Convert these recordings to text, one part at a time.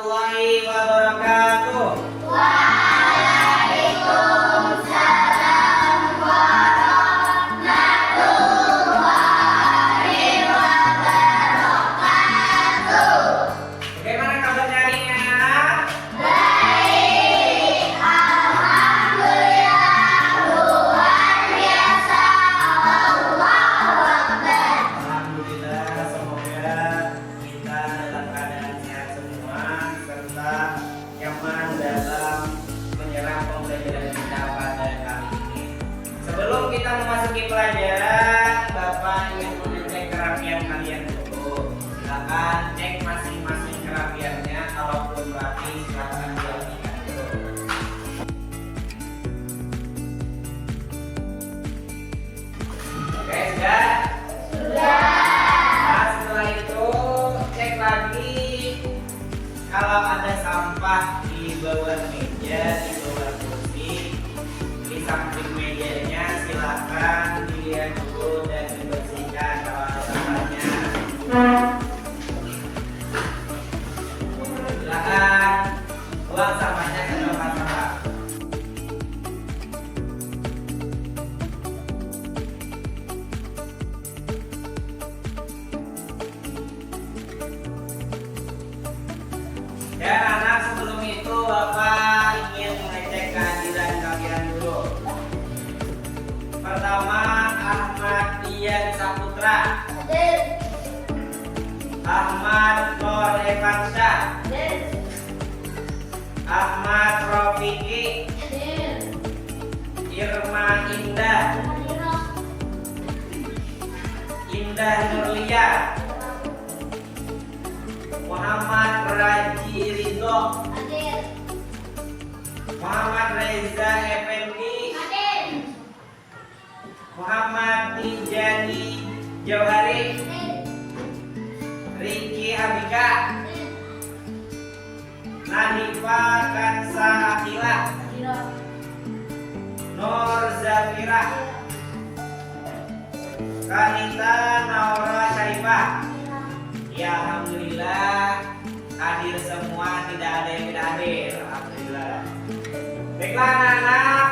warahmatullahi wabarakatuh. Waalaikumsalam warahmatullahi wabarakatuh. Bagaimana kabarnya hari ini anak? Baik, alhamdulillah, luar biasa. Allahu Akbar. Alhamdulillah, semoga kita dalam keadaan sehat semua serta nyaman dalam menyerap pembelajaran kita pada kali ini. Sebelum kita memasuki pelajaran, Bapak ingin mengecek kerapian kalian dulu. Silakan cek masing-masing kerapiannya. Kalau belum rapi, silakan dialihkan dulu. Oke, sudah? Nah, setelah itu cek lagi kalau ada sampah di bawah meja, di bawah kursi, di samping mejanya, silakan dilihat dulu dan dibersihkan kalau ada sampahnya. Silakan buang sampahnya ke tempat sampah. Dan anak, sebelum itu Bapak ingin mengecek kehadiran kalian dulu. Pertama, Ahmad Dian Saputra, Ahmad Nur Evansyah, Ahmad Rofiki, Irma Indah, Indah Nurlia, Muhammad Raji Ridho, Muhammad Reza Effendi, Muhammad Tijani Jauhari, Riki Abika, Nadifa Kansa Akila, Nur Zafira, Kanita Naura Syarifah. Ya, alhamdulillah hadir semua, tidak ada yang tidak hadir. Alhamdulillah. Baiklah anak-anak,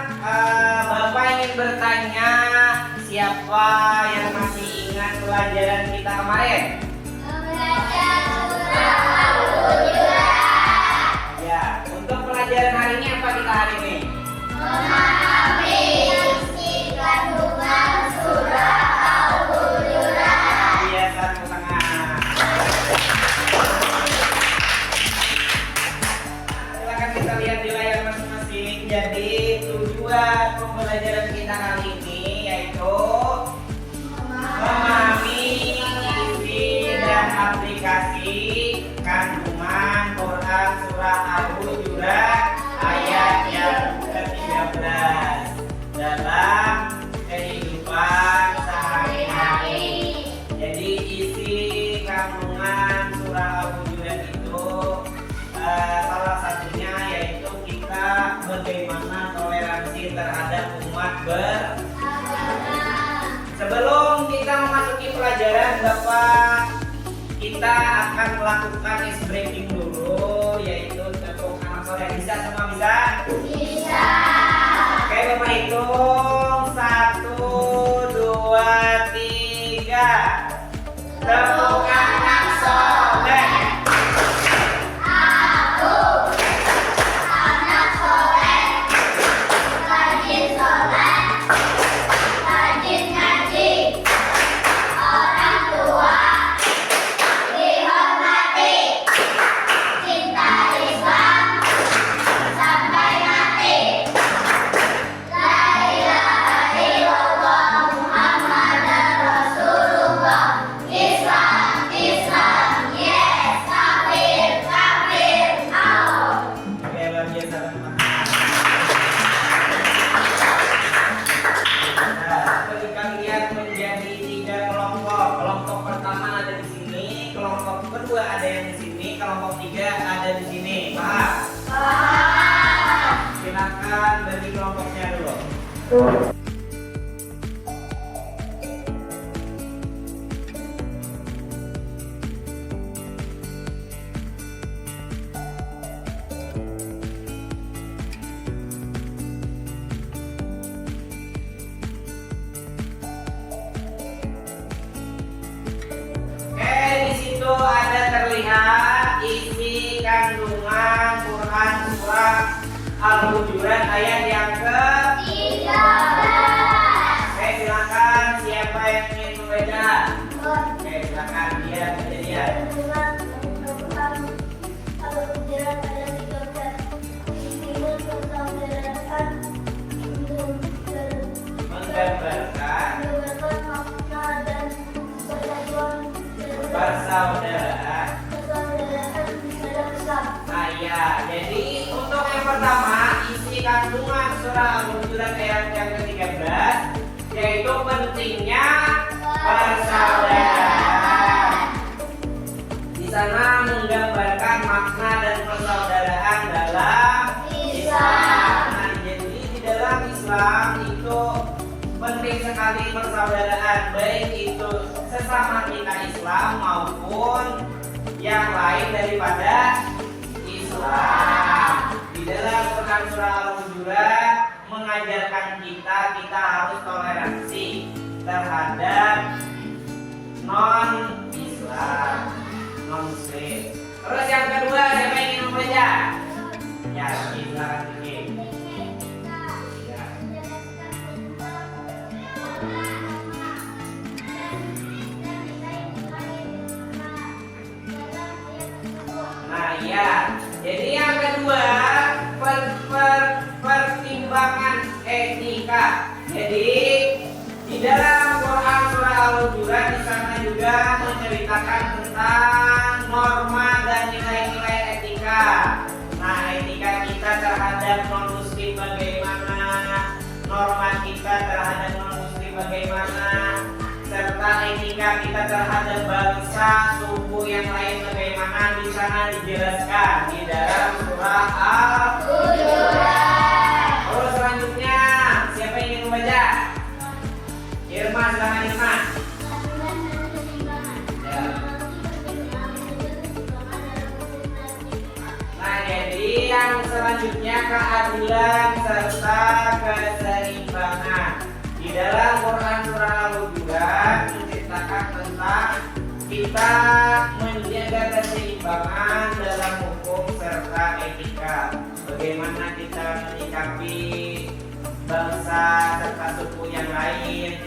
Bapak ingin bertanya, siapa yang masih ingat pelajaran kita kemarin? Ya, untuk pelajaran hari ini apa kita hari ini? Memahami isi kandungan surah Al-Hujurat. Iya, satu setengah. Silakan kita lihat di layar masing-masing. Jadi tujuan pembelajaran kita kali ini yaitu memahami isi dan aplikasi kandungan Quran surah Al-Hujurat ayat yang ke-13 dalam kehidupan sehari-hari. Jadi isi kandungan surah Al-Hujurat itu salah satunya yaitu kita bagaimana toleransi terhadap umat Sebelum kita memasuki pelajaran, Bapak, kita akan melakukan ice breaking dulu, yaitu tepuk anak sore. Bisa semua bisa? Bisa. Oke, Bapak hitung 1, 2, 3. Tepuk anak sore. Aku anak soleh, rajin sholat, rajin ngaji, orang tua dihormati, cinta Islam sampai mati. La ilaha illallah Muhammadar Rasulullah. Islam, Islam, yes, kafir, kafir, Allah. Oke, luar biasa teman-teman. Nah, bagi kalian menjadi 3 kelompok. Kelompok pertama ada di sini, kelompok kedua ada yang di sini, kelompok 3 ada di sini. Paham? Paham. Silakan bagi kelompoknya dulu. ayat yang ke 13. Oke, silakan siapa yang ingin membaca? Oke, silakan dia Kejadian. Menggambarkan persaudaraan. Nah ya, jadi untuk yang pertama isi kandungan surah Al-Hujurat ayat yang ke-13 yaitu pentingnya persaudaraan. Di sana menggambarkan makna dan persaudaraan dalam Islam. Nah, jadi di dalam Islam itu penting sekali persaudaraan, baik itu sesama kita Islam maupun yang lain daripada Islam. Di dalam Quran surah Al-Hujurat mengajarkan kita harus toleransi terhadap non-Islam, non-Muslim. Terus yang kedua, siapa yang ingin membaca? Ya, silakan bikin. Ya. Nah ya, jadi yang kedua pertimbangan etika. Jadi di dalam Quran surah Al-Hujurat di sana juga menceritakan tentang norma dan nilai-nilai etika. Nah, etika kita terhadap non-muslim bagaimana, norma kita terhadap non-muslim bagaimana, serta etika kita terhadap bangsa, suku yang lain bagaimana di sana dijelaskan di dalam surah Al-Hujurat. Terus selanjutnya siapa yang ingin membaca? Irma, silakan Irma. Ya. Nah, jadi yang selanjutnya keadilan serta keseimbangan. Di dalam Quran surah Al-Hujurat menceritakan tentang kita menjaga keseimbangan dalam hukum serta etika. Bagaimana kita menyikapi bangsa serta suku yang lain.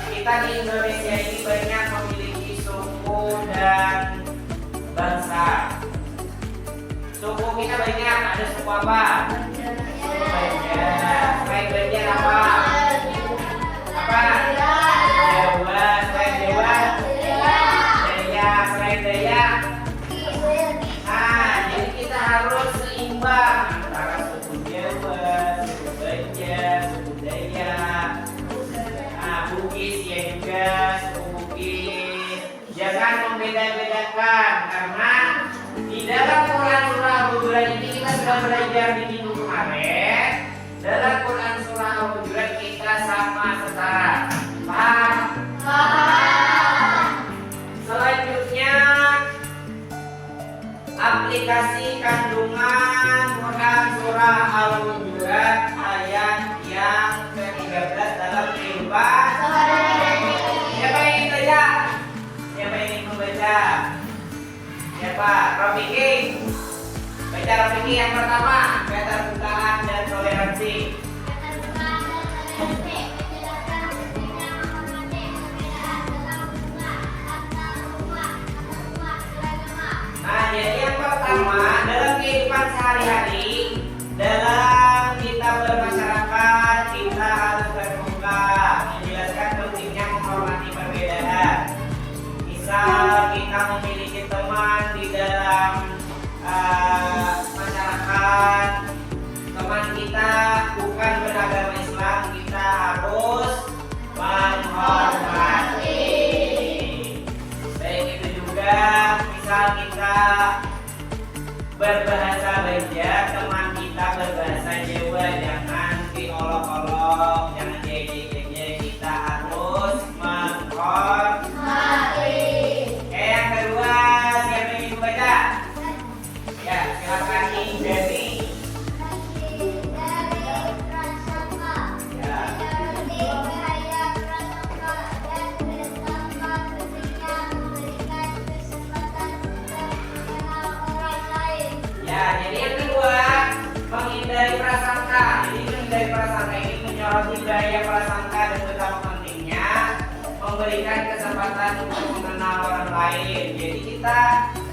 Kita di Indonesia ini banyak memiliki suku dan bangsa. Suku kita banyak, ada suku apa? Suku Banjar. Selain Banjar apa? Apa? Jawa. Selain Jawa? Daya. Selain Daya? Nah, jadi kita harus seimbang antara suku Jawa, suku Banjar, suku Daya. Nah, Bugis ya juga, suku Bugis. Jangan membeda-bedakan karena di dalam Quran surah Al-Hujurat ini kita sudah belajar di minggu kemarin. Dalam Quran surah Al-Hujurat kita sama setara. Paham? Selanjutnya aplikasi kandungan Quran surah Al-Hujurat ayat yang ke-13 dalam kehidupan. Siapa yang ingin baca? Siapa yang ingin membaca? Siapa? Rafiki. Baca Rafiki yang pertama, keterbukaan dan toleransi. Nah, jadi yang pertama dalam kehidupan sehari-hari, dalam kita bermasyarakat kita harus terbuka, menjelaskan pentingnya menghormati perbedaan. Misal kita memiliki teman di dalam masyarakat, teman kita bukan beragama Islam, kita harus menghormati. Baik itu juga misal kita berbahasa Banjar, teman kita berbahasa Jawa, jangan diolok-olok, jangan diejek-ejek, kita harus menghormati. Yang kedua, siapa yang ingin membaca? Ya, silakan Indri. Ya, jadi dari prasangka ini menyoroti bahaya prasangka dan betapa pentingnya memberikan kesempatan untuk mengenal orang lain. Jadi kita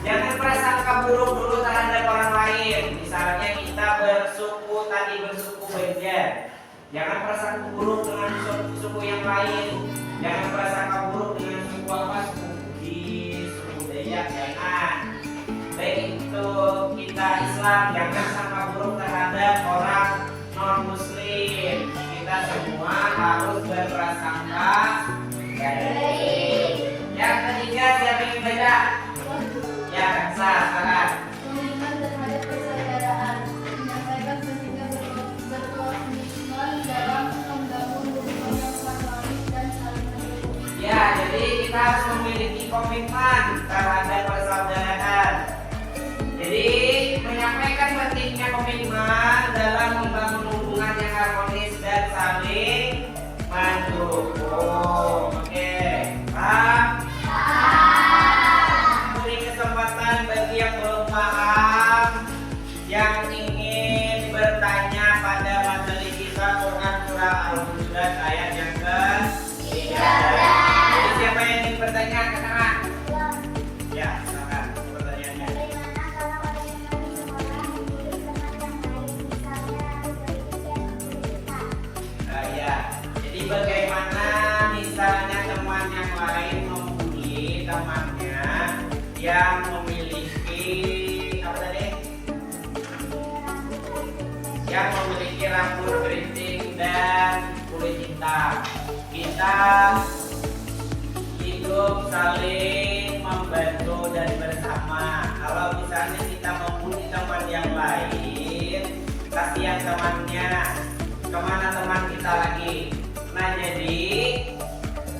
jangan prasangka buruk dulu terhadap orang lain. Misalnya kita bersuku Benjer, jangan prasangka buruk dengan suku yang lain. Jangan prasangka buruk dengan suku apa, suku Bugis, suku Dayak, jangan. Baik itu kita Islam, jangan sangka buruk terhadap orang non Muslim. Kita semua harus berprasangka baik. Yang ketiga, siapa yang beda? Ya, silakan. Komitmen terhadap persaudaraan, menyampaikan pentingnya berkomitmen dalam membangun hubungan yang harmonis dan saling mendukung. Ya, jadi kita harus memiliki komitmen terhadap persaudaraan. Jadi menyampaikan pentingnya komitmen dalam membangun hubungan yang harmonis dan saling mendukung. Oke, paham? Beri kesempatan bagi yang belum paham, yang ingin bertanya pada materi kita Quran surah Al-Hujurat ayat yang ke-13. Jadi siapa yang ingin bertanya ke tangan? Ya, silakan pertanyaannya. Bagaimana kalau orang yang kami sekolah memilih teman yang lain, misalnya berpikir kita? Ya, jadi bagaimana misalnya teman yang lain membuli temannya yang memiliki apa tadi? Yang memiliki rambut keriting dan kulit hitam. Kita hidup saling membantu dan bersama. Kalau misalnya kita membuli teman yang lain, kasihan temannya, kemana teman kita lagi? Nah, jadi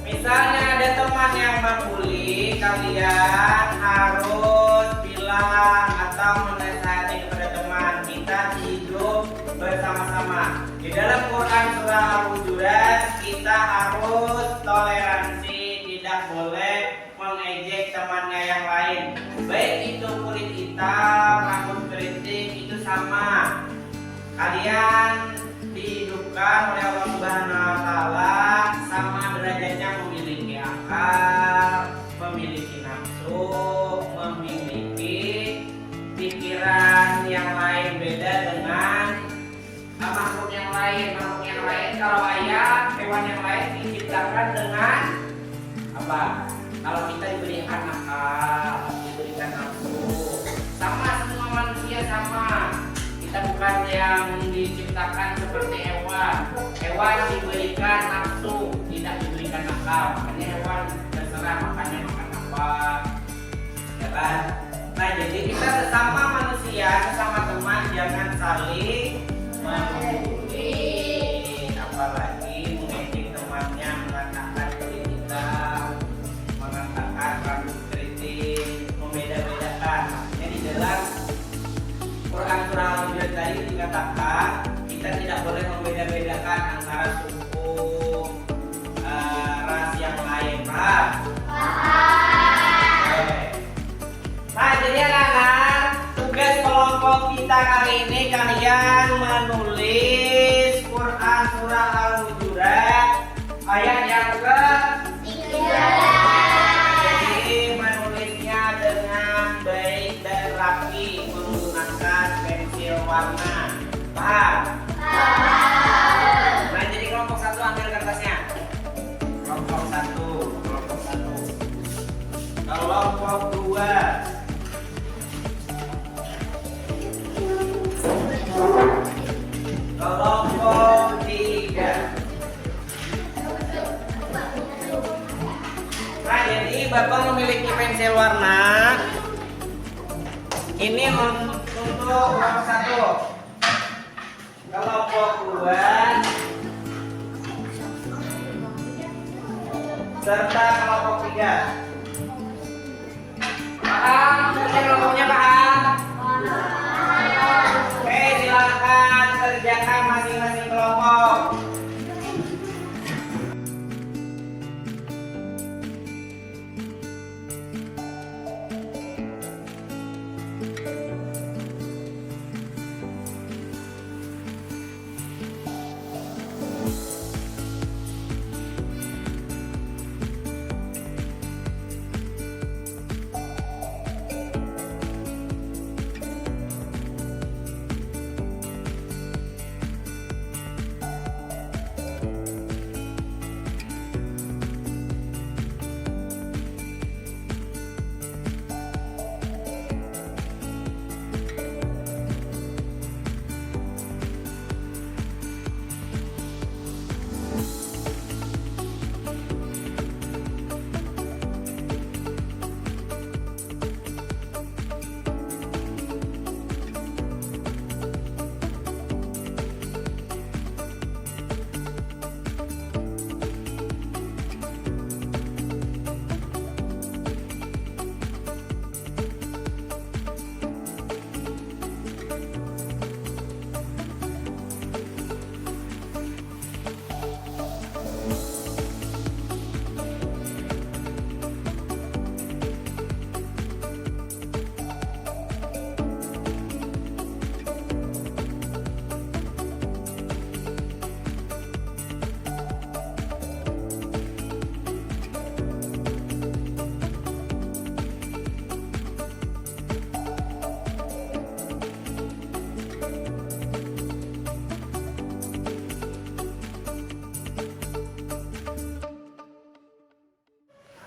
misalnya ada teman yang membuli, kalian harus bilang atau menasihati kepada teman, kita hidup bersama-sama. Di dalam Quran surah Al-Hujurat kita harus toleransi, tidak boleh mengejek temannya yang lain. Baik itu kulit hitam, rambut keriting, itu sama. Kalian dihidupkan oleh Allah Subhanahu wa taala sama derajatnya, memiliki akal, memiliki nafsu, memiliki pikiran yang lain, beda dengan makhluk yang lain. Makhluk yang lain kalau ayam, hewan yang lain diciptakan dengan apa? Kalau kita diberikan akal, diberikan nafsu, sama semua manusia sama. Kita bukan yang diciptakan seperti hewan. Hewan diberikan nafsu, tidak diberikan akal. Makanya hewan terserah makannya makan apa, ya kan? Nah, jadi kita sesama manusia, sesama teman, jangan saling membuli, apalagi mengejek temannya, mengatakan kulit hitam, mengatakan rambut keriting, membeda-bedakan. Makanya di dalam Quran surah Al-Hujurat tadi dikatakan kita tidak boleh membeda-bedakan antara suku, ras yang lain. Paham? Oke. Nah, jadi anak-anak, tugas kelompok kita kali ini kalian menulis Quran surah Al-Hujurat ayat yang jadi menulisnya dengan baik dan rapi menggunakan pensil warna. Paham? Nah, jadi kelompok satu ambil kertasnya. Kelompok satu. Kelompok dua. Kelompok tiga. Nah, jadi Bapak memiliki pensil warna. Ini untuk kelompok satu. Kelompok dua. Serta kelompok tiga. Paham? Kelompoknya paham? Oke, silakan kerjakan masing-masing kelompok.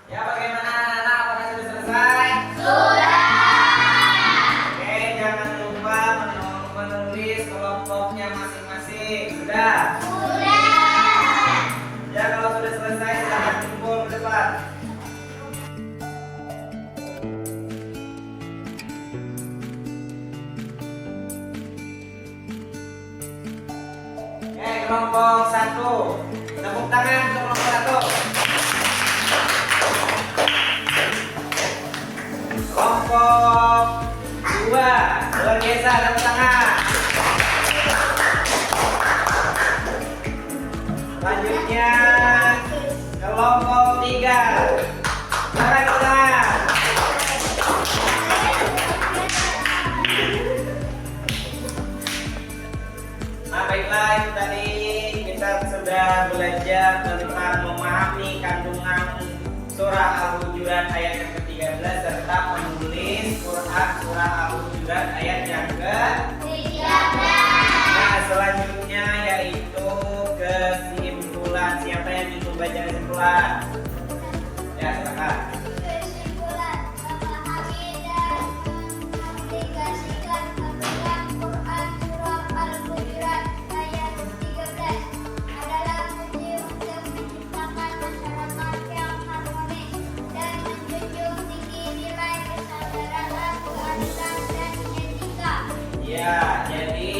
Ya, bagaimana anak-anak? Apakah sudah selesai? Oke, jangan lupa menulis kelompoknya masing-masing. Sudah? Ya, kalau sudah selesai, silahkan kumpul ke depan. Oke, kelompok 1. Tepuk tangan untuk kelompok 1. Kelompok 2. Luar biasa, tepuk tangan. Selanjutnya kelompok 3. Sekarang kita. Nah, baiklah, itu tadi kita sudah belajar tentang memahami kandungan surah Al-Hujurat ayat yang ke-13 serta menulis Quran surah Al-Hujurat ayat yang ke-13. Nah, selanjutnya yaitu kesimpulan. Siapa yang ingin membaca kesimpulan? Ya, silakan. Kesimpulan, memahami dan mengaplikasikan kandungan Quran surah Al-Hujurat ayat 13 adalah kunci untuk menciptakan masyarakat yang harmonis dan menjunjung tinggi nilai persaudaraan, keadilan, dan etika. Ya, jadi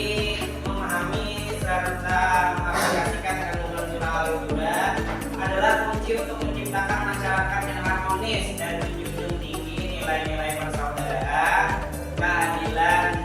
memahami serta mengaplikasikan kandungan surah Al-Hujurat adalah kunci untuk menciptakan masyarakat yang harmonis dan menjunjung tinggi nilai-nilai persaudaraan, keadilan,